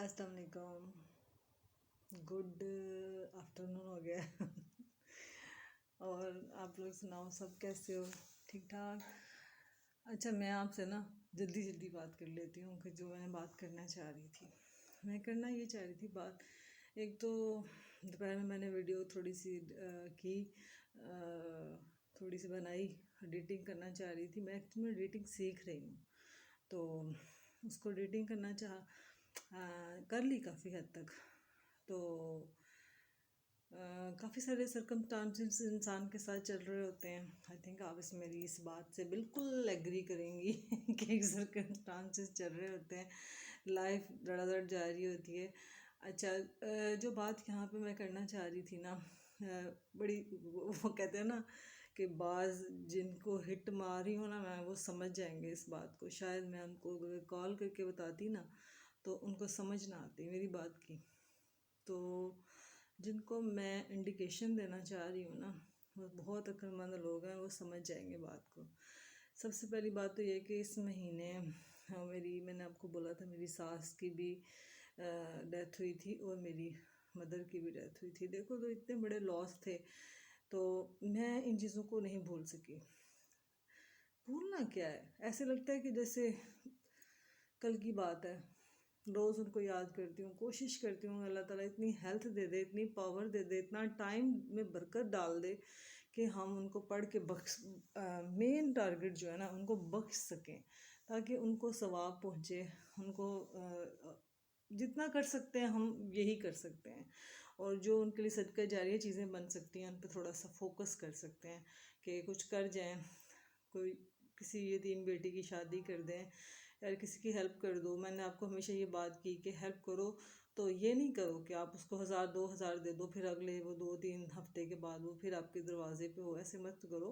अस्सलाम वालेकुम। Good afternoon हो गया है। और आप लोग सुनाओ, सब कैसे हो? ठीक ठाक। अच्छा, मैं आपसे ना जल्दी जल्दी बात कर लेती हूँ कि जो मैं बात करना चाह रही थी, मैं करना ये चाह रही थी बात। एक तो दोपहर में मैंने वीडियो थोड़ी सी की, थोड़ी सी बनाई। एडिटिंग करना चाह रही थी। मैं एक्चुअली एडिटिंग सीख रही हूँ, तो उसको एडिटिंग करना कर ली काफ़ी हद तक। तो काफ़ी सारे सर्कमस्टांसेस इंसान के साथ चल रहे होते हैं। आई थिंक आप मेरी इस बात से बिल्कुल एग्री करेंगी कि सर्कमस्टांसेस चल रहे होते हैं, लाइफ धड़ाधड़ जा रही होती है। अच्छा, जो बात यहाँ पे मैं करना चाह रही थी ना, बड़ी वो कहते हैं ना कि बाज जिनको हिट मारी हो ना, मैं वो समझ जाएंगे इस बात को। शायद मैं उनको कॉल करके बताती ना तो उनको समझ ना आती मेरी बात की। तो जिनको मैं इंडिकेशन देना चाह रही हूँ ना, वो बहुत अक्लमंद लोग हैं, वो समझ जाएंगे बात को। सबसे पहली बात तो ये कि इस महीने मैंने आपको बोला था मेरी सास की भी डेथ हुई थी और मेरी मदर की भी डेथ हुई थी। देखो, तो इतने बड़े लॉस थे, तो मैं इन चीज़ों को नहीं भूल सकी। भूलना क्या है, ऐसे लगता है कि जैसे कल की बात है। रोज़ उनको याद करती हूँ, कोशिश करती हूँ अल्लाह ताला इतनी हेल्थ दे दे, इतनी पावर दे दे, इतना टाइम में बरकत डाल दे कि हम उनको पढ़ के मेन टारगेट जो है ना, उनको बख्श सकें, ताकि उनको सवाब पहुँचे। उनको जितना कर सकते हैं हम यही कर सकते हैं, और जो उनके लिए सदका जारिया चीज़ें बन सकती हैं उन पर थोड़ा सा फोकस कर सकते हैं कि कुछ कर जाएं। कोई किसी यतीम बेटी की शादी कर दें, यार किसी की हेल्प कर दो। मैंने आपको हमेशा ये बात की कि हेल्प करो तो ये नहीं करो कि आप उसको 1000 2000 दे दो, फिर अगले वो 2 3 हफ्ते के बाद वो फिर आपके दरवाजे पे हो। ऐसे मत करो।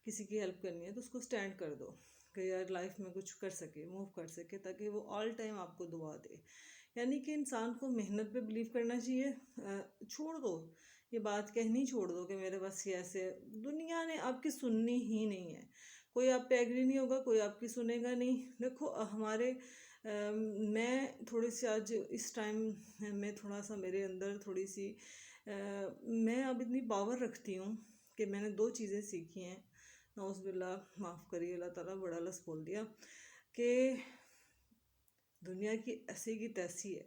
किसी की हेल्प करनी है तो उसको स्टैंड कर दो कि यार लाइफ में कुछ कर सके, मूव कर सके, ताकि वो ऑल टाइम आपको दुआ दे। यानी कि इंसान को मेहनत पे बिलीव करना चाहिए। छोड़ दो ये बात कहनी, छोड़ दो कि मेरे पास ये ऐसे। दुनिया ने आपकी सुननी ही नहीं है। कोई आप पे एग्री नहीं होगा, कोई आपकी सुनेगा नहीं। देखो मैं थोड़ी सी आज इस टाइम में थोड़ा सा मेरे अंदर थोड़ी सी मैं अब इतनी पावर रखती हूँ कि मैंने 2 चीज़ें सीखी हैं। नौज़ुबिल्लाह, माफ़ करिए, अल्लाह ताला बड़ा लफ्ज़ बोल दिया कि दुनिया की ऐसी की तैसी है।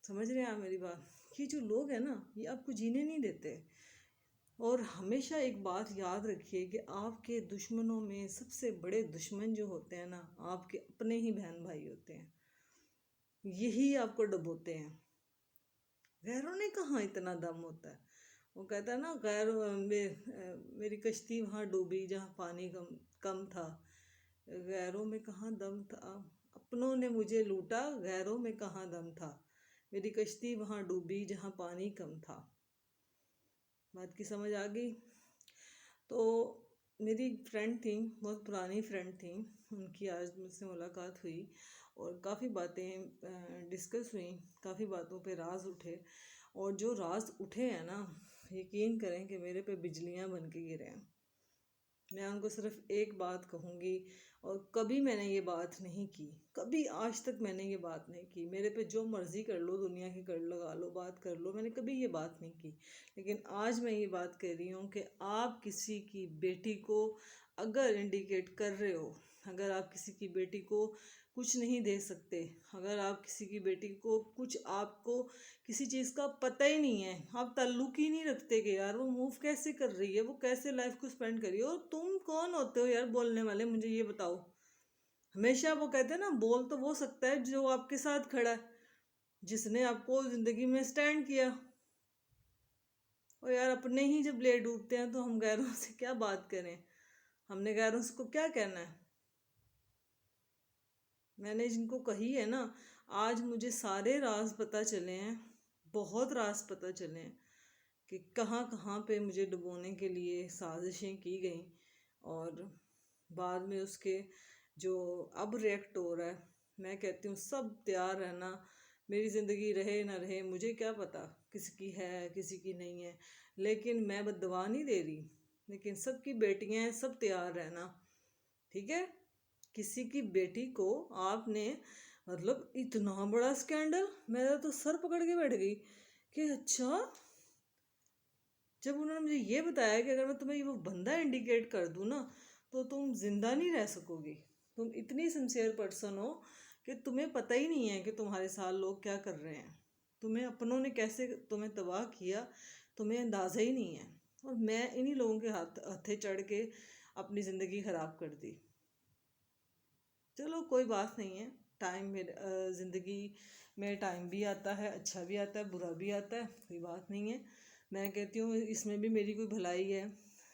समझ रहे हैं आप मेरी बात? ये जो लोग हैं ना, ये आपको जीने नहीं देते। और हमेशा एक बात याद रखिए कि आपके दुश्मनों में सबसे बड़े दुश्मन जो होते हैं ना, आपके अपने ही बहन भाई होते हैं। यही आपको डबोते हैं। गैरों ने कहाँ इतना दम होता है। वो कहता है ना, मेरी कश्ती वहाँ डूबी जहाँ पानी कम कम था। गैरों में कहाँ दम था, अपनों ने मुझे लूटा, गैरों में कहाँ दम था। मेरी कश्ती वहाँ डूबी जहाँ पानी कम था। बात की समझ आ गई? तो मेरी फ्रेंड थी, बहुत पुरानी फ्रेंड थी। उनकी आज मुझसे मुलाकात हुई और काफ़ी बातें डिस्कस हुई, काफ़ी बातों पे राज उठे। और जो राज उठे हैं ना, यकीन करें कि मेरे पे बिजलियां बन के गिरे हैं। मैं उनको सिर्फ एक बात कहूँगी, और कभी मैंने ये बात नहीं की, कभी आज तक मैंने ये बात नहीं की। मेरे पे जो मर्ज़ी कर लो, दुनिया की कर लगा लो, बात कर लो, मैंने कभी ये बात नहीं की। लेकिन आज मैं ये बात कह रही हूँ कि आप किसी की बेटी को अगर इंडिकेट कर रहे हो, अगर आप किसी की बेटी को कुछ नहीं दे सकते, अगर आप किसी की बेटी को कुछ, आपको किसी चीज़ का पता ही नहीं है, आप ताल्लुक ही नहीं रखते कि यार वो मूव कैसे कर रही है, वो कैसे लाइफ को स्पेंड कर रही है, और तुम कौन होते हो यार बोलने वाले, मुझे ये बताओ। हमेशा वो कहते हैं ना, बोल तो वो सकता है जो आपके साथ खड़ा है, जिसने आपको ज़िंदगी में स्टैंड किया। और यार अपने ही जब ब्लेड डूबते हैं तो हम गैरों से क्या बात करें, हमने गैरों से को क्या कहना है। मैंने जिनको कही है ना, आज मुझे सारे राज पता चले हैं, बहुत राज पता चले हैं कि कहाँ कहाँ पे मुझे डुबोने के लिए साजिशें की गई। और बाद में उसके जो अब रिएक्ट हो रहा है, मैं कहती हूँ सब तैयार रहना। मेरी ज़िंदगी रहे ना रहे मुझे क्या पता, किसी की है किसी की नहीं है, लेकिन मैं बददुआ नहीं दे रही। लेकिन सबकी बेटियां हैं, सब तैयार रहना, ठीक है? किसी की बेटी को आपने मतलब इतना बड़ा स्कैंडल, मेरा तो सर पकड़ के बैठ गई कि अच्छा। जब उन्होंने मुझे ये बताया कि अगर मैं तुम्हें वो बंदा इंडिकेट कर दूँ ना तो तुम जिंदा नहीं रह सकोगी, तुम इतनी सिंसियर पर्सन हो कि तुम्हें पता ही नहीं है कि तुम्हारे साथ लोग क्या कर रहे हैं, तुम्हें अपनों ने कैसे तुम्हें तबाह किया, तुम्हें अंदाज़ा ही नहीं है। और मैं इन्हीं लोगों के हथे चढ़ के अपनी ज़िंदगी ख़राब कर दी। चलो कोई बात नहीं है, टाइम में ज़िंदगी में टाइम भी आता है, अच्छा भी आता है, बुरा भी आता है, कोई बात नहीं है। मैं कहती हूँ इसमें भी मेरी कोई भलाई है।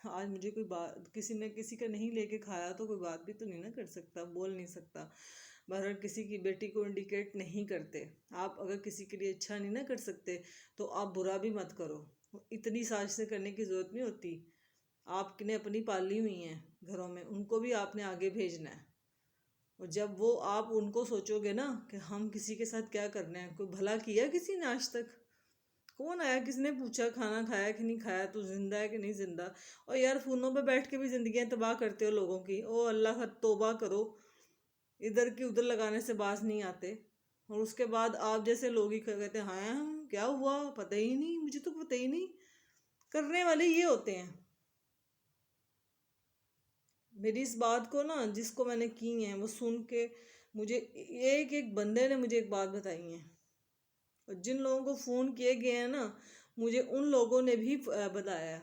आज मुझे कोई बात, किसी ने किसी का नहीं लेके खाया तो कोई बात भी तो नहीं ना कर सकता, बोल नहीं सकता। बहरहाल किसी की बेटी को इंडिकेट नहीं करते। आप अगर किसी के लिए अच्छा नहीं ना कर सकते तो आप बुरा भी मत करो। इतनी साजिशें करने की ज़रूरत नहीं होती। आपने अपनी पाली हुई हैं घरों में, उनको भी आपने आगे भेजना है। और जब वो आप उनको सोचोगे ना कि हम किसी के साथ क्या करना है, कोई भला किया किसी ने आज तक? कौन आया, किसने पूछा खाना खाया कि नहीं खाया, तू जिंदा है कि नहीं जिंदा? और यार फोनों पे बैठ के भी जिंदगियां तबाह करते हो लोगों की। ओ अल्लाह का तौबा करो, इधर की उधर लगाने से बाज नहीं आते। और उसके बाद आप जैसे लोग ही कहते हैं हाँ क्या हुआ, पता ही नहीं, मुझे तो पता ही नहीं। करने वाले ये होते हैं। मेरी इस बात को ना, जिसको मैंने की है वो सुन के मुझे, एक एक बंदे ने मुझे एक बात बताई है। और जिन लोगों को फ़ोन किए गए हैं ना, मुझे उन लोगों ने भी बताया।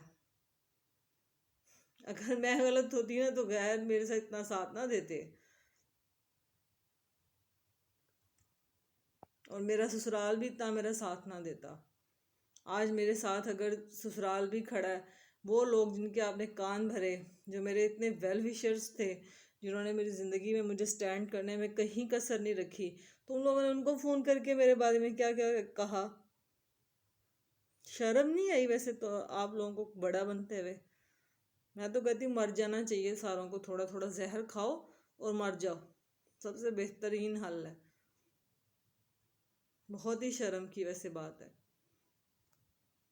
अगर मैं गलत होती ना तो गैर मेरे साथ इतना साथ ना देते, और मेरा ससुराल भी इतना मेरा साथ ना देता। आज मेरे साथ अगर ससुराल भी खड़ा है, वो लोग जिनके आपने कान भरे, जो मेरे इतने वेल विशर्स थे, जिन्होंने मेरी ज़िंदगी में मुझे स्टैंड करने में कहीं कसर नहीं रखी, तो उन लोगों ने उनको फ़ोन करके मेरे बारे में क्या क्या कहा। शर्म नहीं आई वैसे तो आप लोगों को बड़ा बनते हुए? मैं तो कहती हूँ मर जाना चाहिए सारों को, थोड़ा थोड़ा जहर खाओ और मर जाओ, सबसे बेहतरीन हल है। बहुत ही शर्म की वैसे बात है।